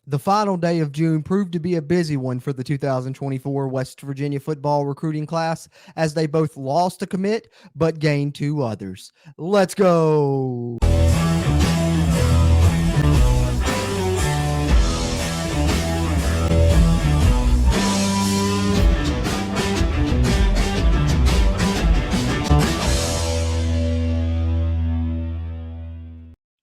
The final day of June proved to be a busy one for the 2024 West Virginia football recruiting class as they both lost a commit but gained two others. Let's go!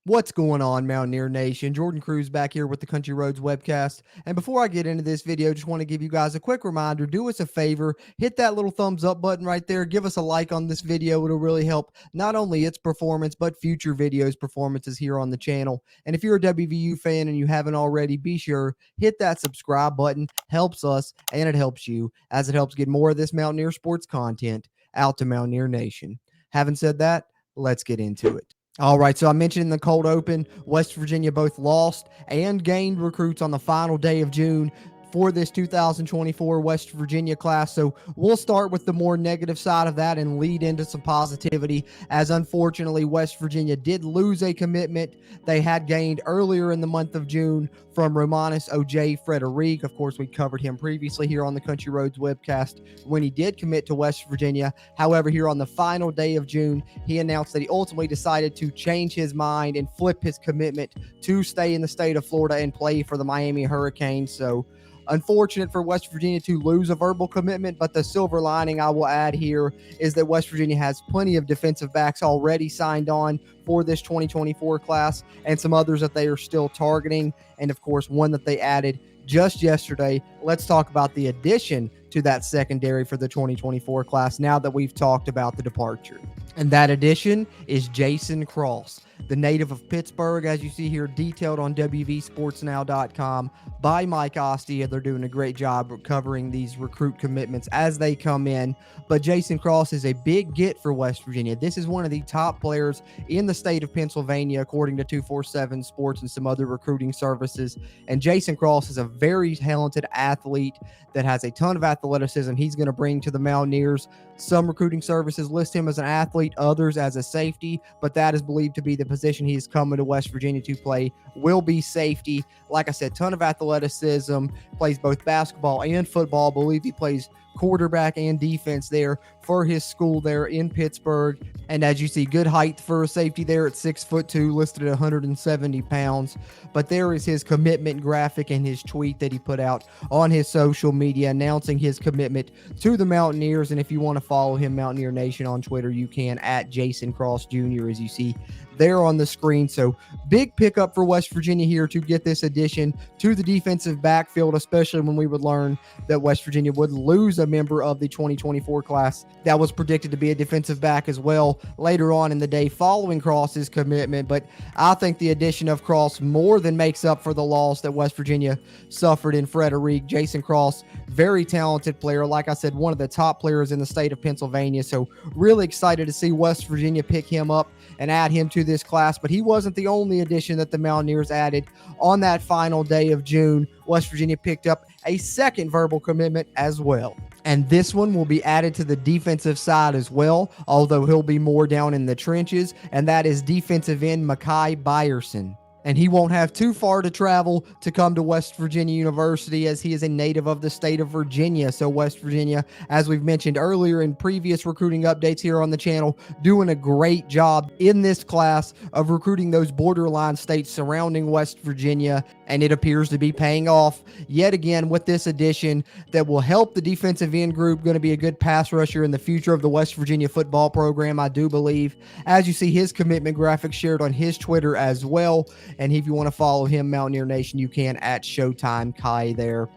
What's going on, Mountaineer Nation? Jordan Cruz back here with the Country Roads webcast. And before I get into this video, just want to give you guys a quick reminder. Do us a favor, hit that little thumbs up button right there. Give us a like on this video. It'll really help not only its performance, but future videos performances here on the channel. And if you're a WVU fan and you haven't already, be sure, hit that subscribe button. Helps us and it helps you as it helps get more of this Mountaineer sports content out to Mountaineer Nation. Having said that, let's get into it. All right, so I mentioned in the cold open, West Virginia both lost and gained recruits on the final day of June for this 2024 West Virginia class. So we'll start with the more negative side of that and lead into some positivity, as unfortunately West Virginia did lose a commitment they had gained earlier in the month of June from Romanus O.J. Frederic. Of course, we covered him previously here on the Country Roads webcast when he did commit to West Virginia. However, here on the final day of June, he announced that he ultimately decided to change his mind and flip his commitment to stay in the state of Florida and play for the Miami Hurricanes. So unfortunate for West Virginia to lose a verbal commitment, but the silver lining I will add here is that West Virginia has plenty of defensive backs already signed on for this 2024 class and some others that they are still targeting. And of course, one that they added just yesterday. Let's talk about the addition to that secondary for the 2024 class now that we've talked about the departure. And that addition is Jason Cross, the native of Pittsburgh, as you see here detailed on WVSportsNow.com by Mike Ostia. They're doing a great job covering these recruit commitments as they come in. But Jason Cross is a big get for West Virginia. This is one of the top players in the state of Pennsylvania, according to 247 Sports and some other recruiting services. And Jason Cross is a very talented athlete that has a ton of athleticism he's going to bring to the Mountaineers. Some recruiting services list him as an athlete, others as a safety, but that is believed to be the position he's coming to West Virginia to play, will be safety. Like I said, ton of athleticism, plays both basketball and football. I believe he plays quarterback and defense there for his school there in Pittsburgh. And as you see, good height for a safety there at 6'2", listed at 170 pounds. But there is his commitment graphic and his tweet that he put out on his social media announcing his commitment to the Mountaineers. And if you want to follow him, Mountaineer Nation, on Twitter, you can at Jason Cross Jr., as you see there on the screen. So big pickup for West Virginia here to get this addition to the defensive backfield, especially when we would learn that West Virginia would lose a member of the 2024 class that was predicted to be a defensive back as well later on in the day following Cross's commitment. But I think the addition of Cross more than makes up for the loss that West Virginia suffered in Frederic. Jason Cross, very talented player. Like I said, one of the top players in the state of Pennsylvania. So really excited to see West Virginia pick him up and add him to this class. But he wasn't the only addition that the Mountaineers added on that final day of June. West Virginia picked up a second verbal commitment as well. And this one will be added to the defensive side as well, although he'll be more down in the trenches, and that is defensive end Makai Byerson. And he won't have too far to travel to come to West Virginia University, as he is a native of the state of Virginia. So West Virginia, as we've mentioned earlier in previous recruiting updates here on the channel, doing a great job in this class of recruiting those borderline states surrounding West Virginia. And it appears to be paying off yet again with this addition that will help the defensive end group. Going to be a good pass rusher in the future of the West Virginia football program, I do believe. As you see his commitment graphic shared on his Twitter as well. And if you want to follow him, Mountaineer Nation, you can at Showtime Kai there,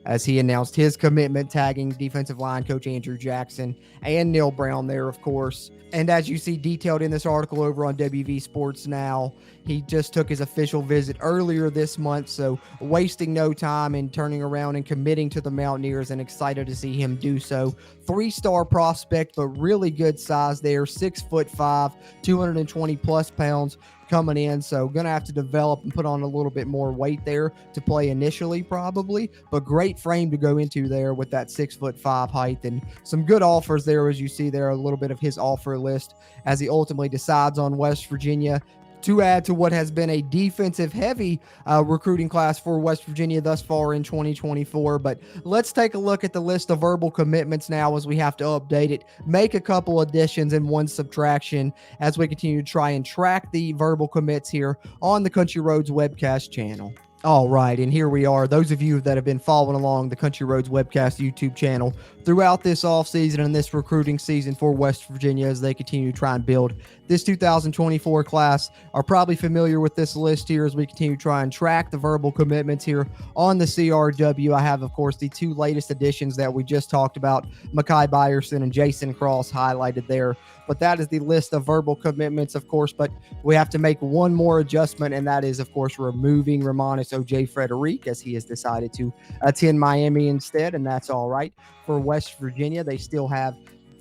as he announced his commitment, tagging defensive line coach Andrew Jackson and Neil Brown there, of course. And as you see detailed in this article over on WV Sports Now, he just took his official visit earlier this month, so wasting no time in turning around and committing to the Mountaineers, and excited to see him do so. 3-star prospect, but really good size there, 6'5", 220 plus pounds coming in, so gonna have to develop and put on a little bit more weight there to play initially probably, but great frame to go into there with that 6'5" height, and some good offers there, as you see there, a little bit of his offer list as he ultimately decides on West Virginia. to add to what has been a defensive heavy recruiting class for West Virginia thus far in 2024. But let's take a look at the list of verbal commitments now, as we have to update it, make a couple additions and one subtraction as we continue to try and track the verbal commits here on the Country Roads webcast channel. All right, and here we are. Those of you that have been following along the Country Roads webcast YouTube channel throughout this offseason and this recruiting season for West Virginia as they continue to try and build this 2024 class are probably familiar with this list here as we continue to try and track the verbal commitments here on the CRW. I have, of course, the two latest additions that we just talked about, Makai Byerson and Jason Cross, highlighted there. But that is the list of verbal commitments, of course. But we have to make one more adjustment, and that is, of course, removing Romanis O.J. Frederic, as he has decided to attend Miami instead, and that's all right. For West Virginia, they still have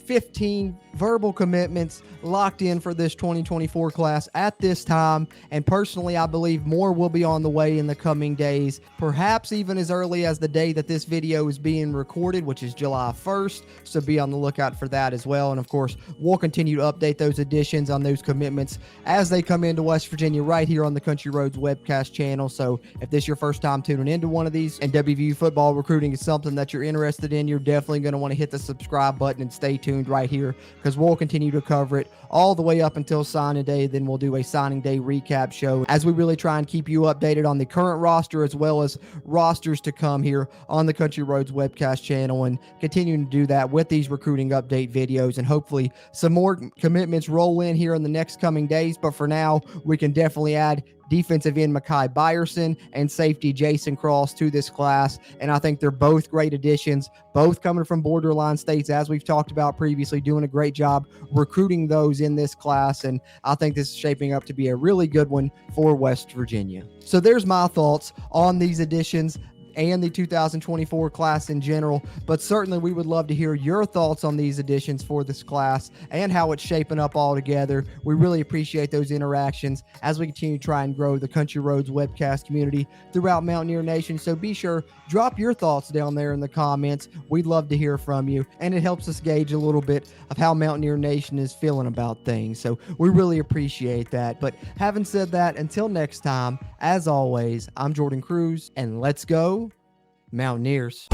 15 verbal commitments locked in for this 2024 class at this time. And personally, I believe more will be on the way in the coming days, perhaps even as early as the day that this video is being recorded, which is July 1st. So be on the lookout for that as well. And of course, we'll continue to update those additions on those commitments as they come into West Virginia right here on the Country Roads webcast channel. So if this is your first time tuning into one of these and WVU football recruiting is something that you're interested in, you're definitely going to want to hit the subscribe button and stay tuned right here, because we'll continue to cover it all the way up until signing day. Then we'll do a signing day recap show as we really try and keep you updated on the current roster as well as rosters to come here on the Country Roads webcast channel, and continuing to do that with these recruiting update videos, and hopefully some more commitments roll in here in the next coming days. But for now, we can definitely add defensive end Makai Byerson and safety Jason Cross to this class. And I think they're both great additions, both coming from borderline states, as we've talked about previously, doing a great job recruiting those in this class. And I think this is shaping up to be a really good one for West Virginia. So there's my thoughts on these additions and the 2024 class in general, but certainly we would love to hear your thoughts on these additions for this class and how it's shaping up all together. We really appreciate those interactions as we continue to try and grow the Country Roads webcast community throughout Mountaineer Nation. So be sure, drop your thoughts down there in the comments. We'd love to hear from you, and it helps us gauge a little bit of how Mountaineer Nation is feeling about things. So we really appreciate that. But having said that, until next time, as always, I'm Jordan Cruz, and let's go Mountaineers.